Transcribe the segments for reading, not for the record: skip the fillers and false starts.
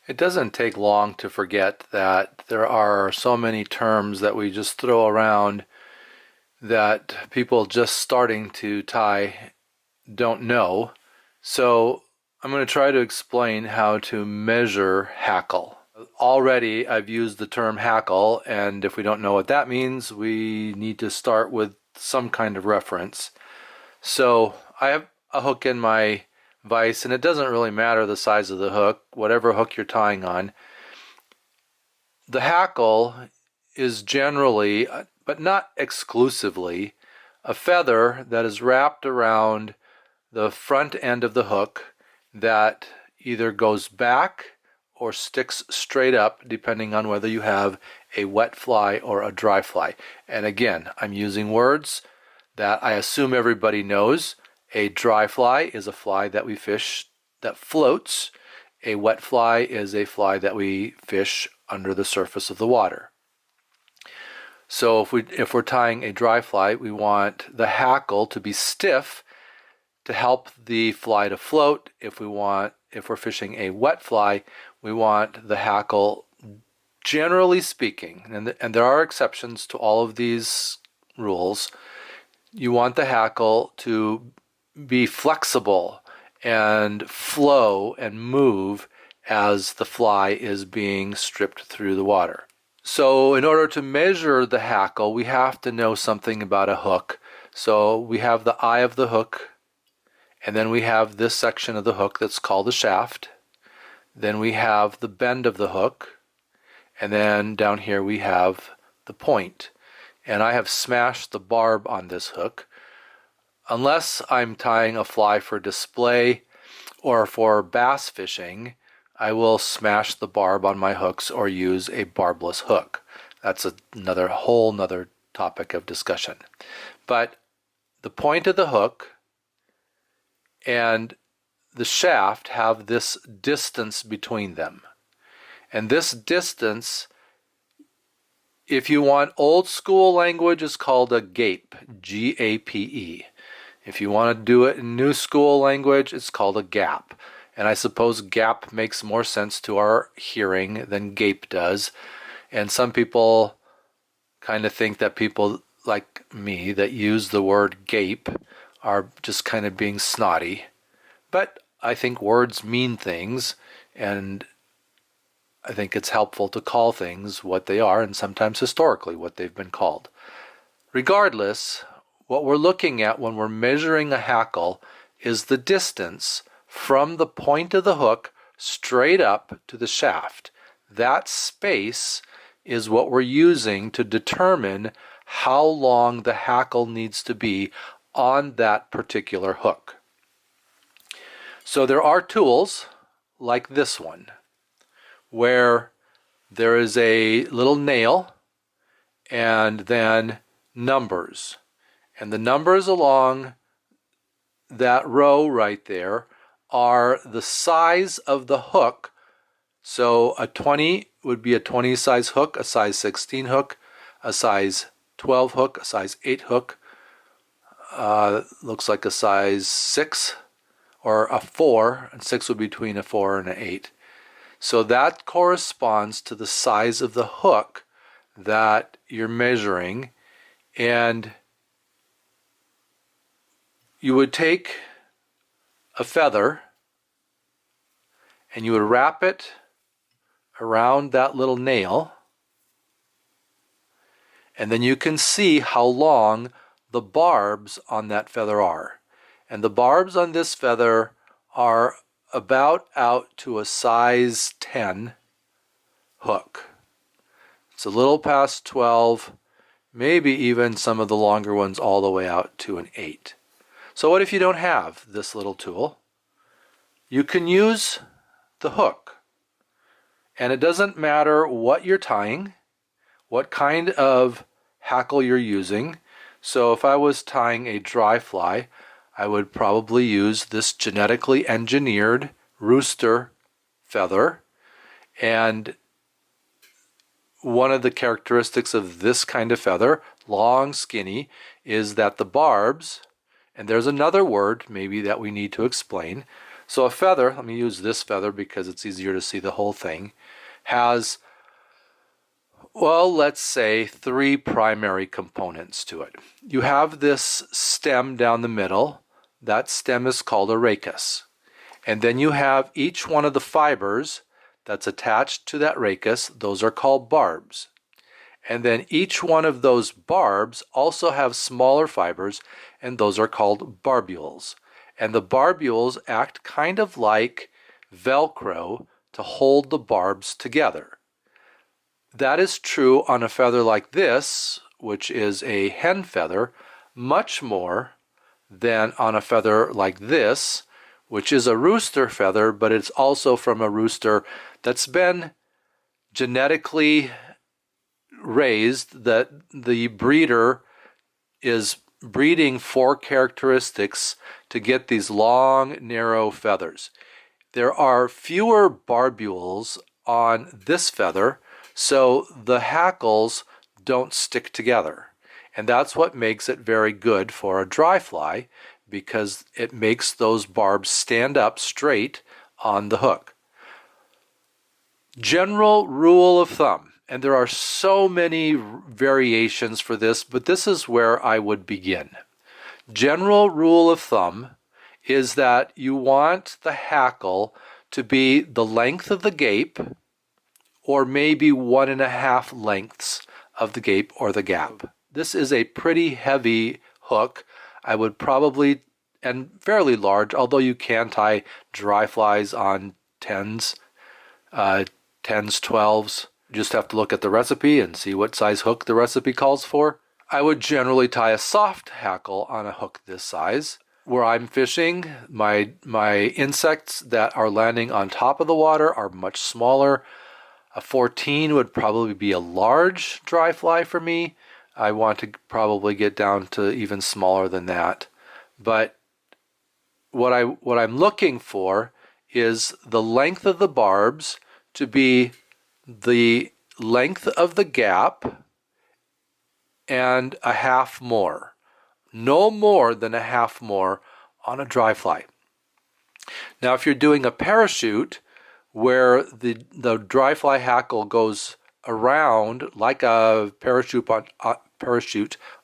It doesn't take long to forget that there are so many terms that we just throw around that people just starting to tie don't know. So I'm going to try to explain how to measure hackle. Already I've used the term hackle, and if we don't know what that means, we need to start with some kind of reference. So I have a hook in my vise, and it doesn't really matter the size of the hook, whatever hook you're tying on. The hackle is generally, but not exclusively, a feather that is wrapped around the front end of the hook that either goes back or sticks straight up, depending on whether you have a wet fly or a dry fly. And again, I'm using words that I assume everybody knows. A dry fly is a fly that we fish that floats. A wet fly is a fly that we fish under the surface of the water. So if we're tying a dry fly, we want the hackle to be stiff to help the fly to float. If we're fishing a wet fly, we want the hackle, generally speaking, and there are exceptions to all of these rules, you want the hackle to be flexible and flow and move as the fly is being stripped through the water. So in order to measure the hackle, we have to know something about a hook. So we have the eye of the hook, and then we have this section of the hook that's called the shaft. Then we have the bend of the hook, and then down here we have the point. And I have smashed the barb on this hook. Unless I'm tying a fly for display or for bass fishing, I will smash the barb on my hooks or use a barbless hook. That's another whole nother topic of discussion. But the point of the hook and the shaft have this distance between them. And this distance, if you want old school language, is called a gape, G-A-P-E. If you want to do it in new school language, it's called a gap. And I suppose gap makes more sense to our hearing than gape does. And some people kind of think that people like me that use the word gape are just kind of being snotty. But I think words mean things, and I think it's helpful to call things what they are, and sometimes historically what they've been called. Regardless, what we're looking at when we're measuring a hackle is the distance from the point of the hook straight up to the shaft. That space is what we're using to determine how long the hackle needs to be on that particular hook. So there are tools like this one, where there is a little nail and then numbers. And the numbers along that row right there are the size of the hook. So a 20 would be a 20 size hook, a size 16 hook, a size 12 hook, a size 8 hook, looks like a size 6 or a 4, and 6 would be between a 4 and an 8. So that corresponds to the size of the hook that you're measuring, and you would take a feather and you would wrap it around that little nail, and then you can see how long the barbs on that feather are. And the barbs on this feather are about out to a size 10 hook. It's a little past 12, maybe even some of the longer ones all the way out to an 8. So what if you don't have this little tool? You can use the hook. And it doesn't matter what you're tying, what kind of hackle you're using. So if I was tying a dry fly, I would probably use this genetically engineered rooster feather. And one of the characteristics of this kind of feather, long, skinny, is that the barbs, and there's another word maybe that we need to explain. So a feather, let me use this feather because it's easier to see the whole thing, has, well, let's say 3 primary components to it. You have this stem down the middle. That stem is called a rachis. And then you have each one of the fibers that's attached to that rachis. Those are called barbs. And then each one of those barbs also have smaller fibers, and those are called barbules. And the barbules act kind of like Velcro to hold the barbs together. That is true on a feather like this, which is a hen feather, much more than on a feather like this, which is a rooster feather, but it's also from a rooster that's been genetically raised, that the breeder is breeding for characteristics to get these long, narrow feathers. There are fewer barbules on this feather, so the hackles don't stick together. And that's what makes it very good for a dry fly, because it makes those barbs stand up straight on the hook. General rule of thumb, and there are so many variations for this, but this is where I would begin. General rule of thumb is that you want the hackle to be the length of the gape, or maybe 1.5 lengths of the gape or the gap. This is a pretty heavy hook. I would probably, and fairly large, although you can tie dry flies on 10s, 12s. You just have to look at the recipe and see what size hook the recipe calls for. I would generally tie a soft hackle on a hook this size. Where I'm fishing, my insects that are landing on top of the water are much smaller. A 14 would probably be a large dry fly for me. I want to probably get down to even smaller than that. But what I'm looking for is the length of the barbs to be the length of the gap and a half more. No more than a half more on a dry fly. Now, if you're doing a parachute where the dry fly hackle goes around like a parachute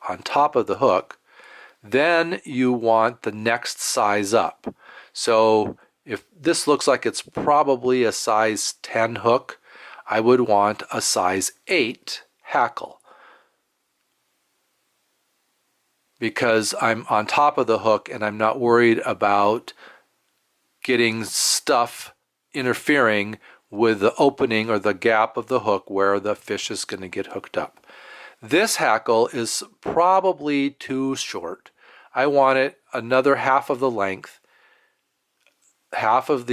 on top of the hook, then you want the next size up. So if this looks like it's probably a size 10 hook, I would want a size 8 hackle, because I'm on top of the hook and I'm not worried about getting stuff interfering with the opening or the gap of the hook where the fish is going to get hooked up. This hackle is probably too short. I want it another half of the length of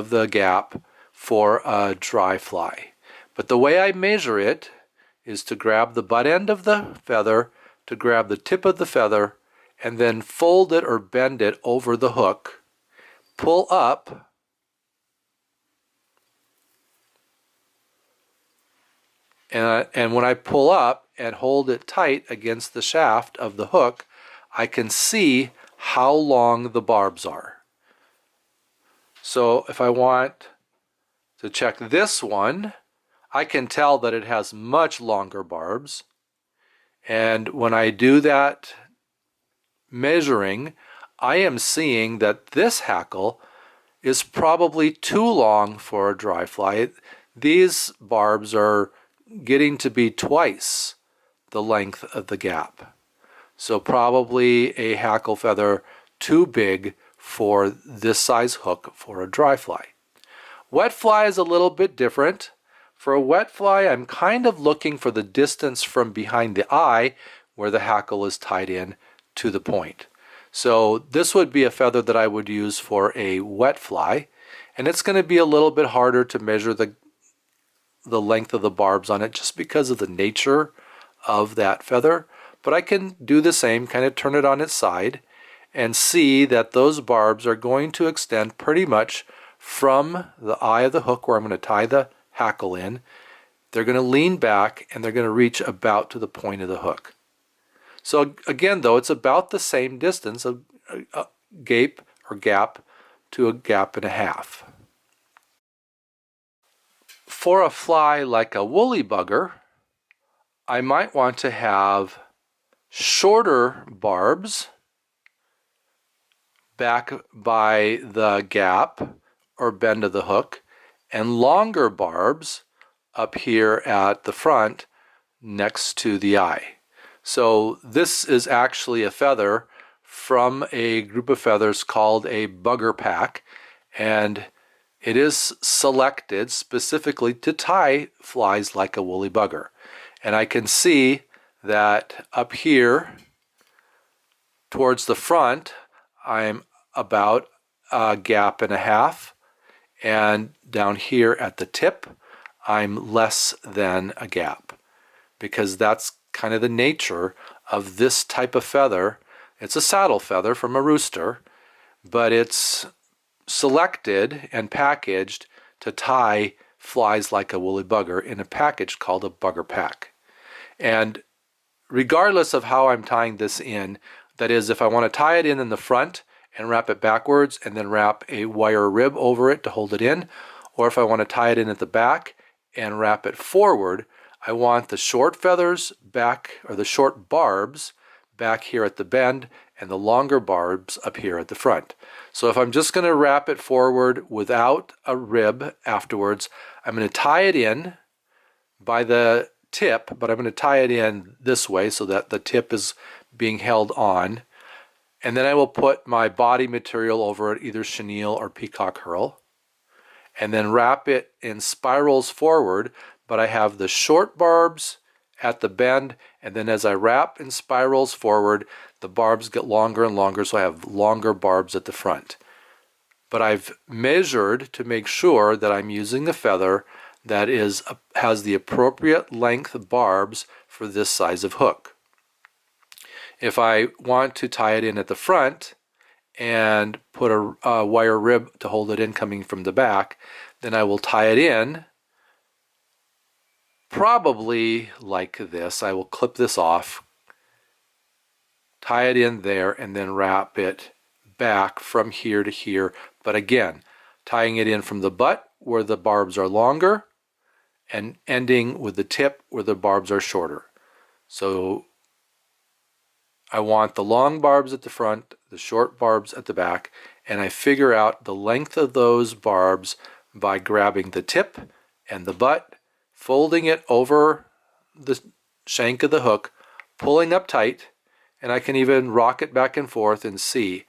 the gap for a dry fly. But the way I measure it is to grab the butt end of the feather, to grab the tip of the feather, and then fold it or bend it over the hook, pull up, and when I pull up and hold it tight against the shaft of the hook, I can see how long the barbs are. So if I want to check this one, I can tell that it has much longer barbs. And when I do that measuring, I am seeing that this hackle is probably too long for a dry fly. These barbs are getting to be twice the length of the gap. So probably a hackle feather too big for this size hook for a dry fly. Wet fly is a little bit different. For a wet fly, I'm kind of looking for the distance from behind the eye where the hackle is tied in to the point. So this would be a feather that I would use for a wet fly, and it's going to be a little bit harder to measure the length of the barbs on it just because of the nature of that feather. But I can do the same, kind of turn it on its side and see that those barbs are going to extend pretty much from the eye of the hook where I'm going to tie the hackle in. They're going to lean back and they're going to reach about to the point of the hook. So again, though, it's about the same distance of gape or gap to a gap and a half. For a fly like a woolly bugger, I might want to have shorter barbs back by the gap or bend of the hook and longer barbs up here at the front next to the eye. So this is actually a feather from a group of feathers called a bugger pack, and it is selected specifically to tie flies like a woolly bugger. And I can see that up here towards the front, I'm about a gap and a half, and down here at the tip, I'm less than a gap, because that's kind of the nature of this type of feather. It's a saddle feather from a rooster, but it's selected and packaged to tie flies like a woolly bugger in a package called a bugger pack. And regardless of how I'm tying this in, that is, if I want to tie it in the front and wrap it backwards and then wrap a wire rib over it to hold it in, or if I want to tie it in at the back and wrap it forward, I want the short feathers back, or the short barbs back here at the bend, and the longer barbs up here at the front. So if I'm just going to wrap it forward without a rib afterwards, I'm going to tie it in by the tip, but I'm going to tie it in this way so that the tip is being held on. And then I will put my body material over it, either chenille or peacock herl, and then wrap it in spirals forward, but I have the short barbs at the bend, and then as I wrap in spirals forward, the barbs get longer and longer, so I have longer barbs at the front. But I've measured to make sure that I'm using the feather that has the appropriate length of barbs for this size of hook. If I want to tie it in at the front and put a wire rib to hold it in coming from the back, then I will tie it in probably like this. I will clip this off, tie it in there, and then wrap it back from here to here. But again, tying it in from the butt where the barbs are longer and ending with the tip where the barbs are shorter. So I want the long barbs at the front, the short barbs at the back, and I figure out the length of those barbs by grabbing the tip and the butt, folding it over the shank of the hook, pulling up tight, and I can even rock it back and forth and see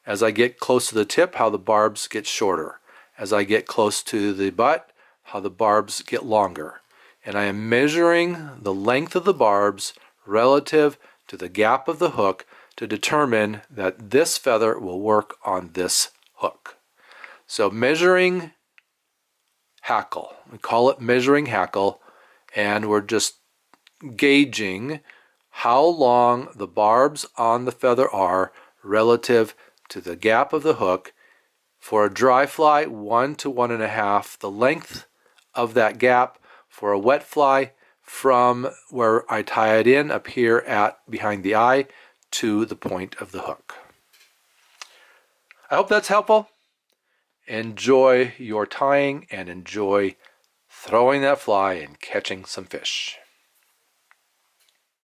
as I get close to the tip how the barbs get shorter. As I get close to the butt, how the barbs get longer. And I am measuring the length of the barbs relative to the gap of the hook to determine that this feather will work on this hook. So measuring hackle, we call it measuring hackle, and we're just gauging how long the barbs on the feather are relative to the gap of the hook. For a dry fly, 1 to 1.5 the length of that gap. For a wet fly, from where I tie it in up here at behind the eye to the point of the hook. I hope that's helpful. Enjoy your tying and enjoy throwing that fly and catching some fish.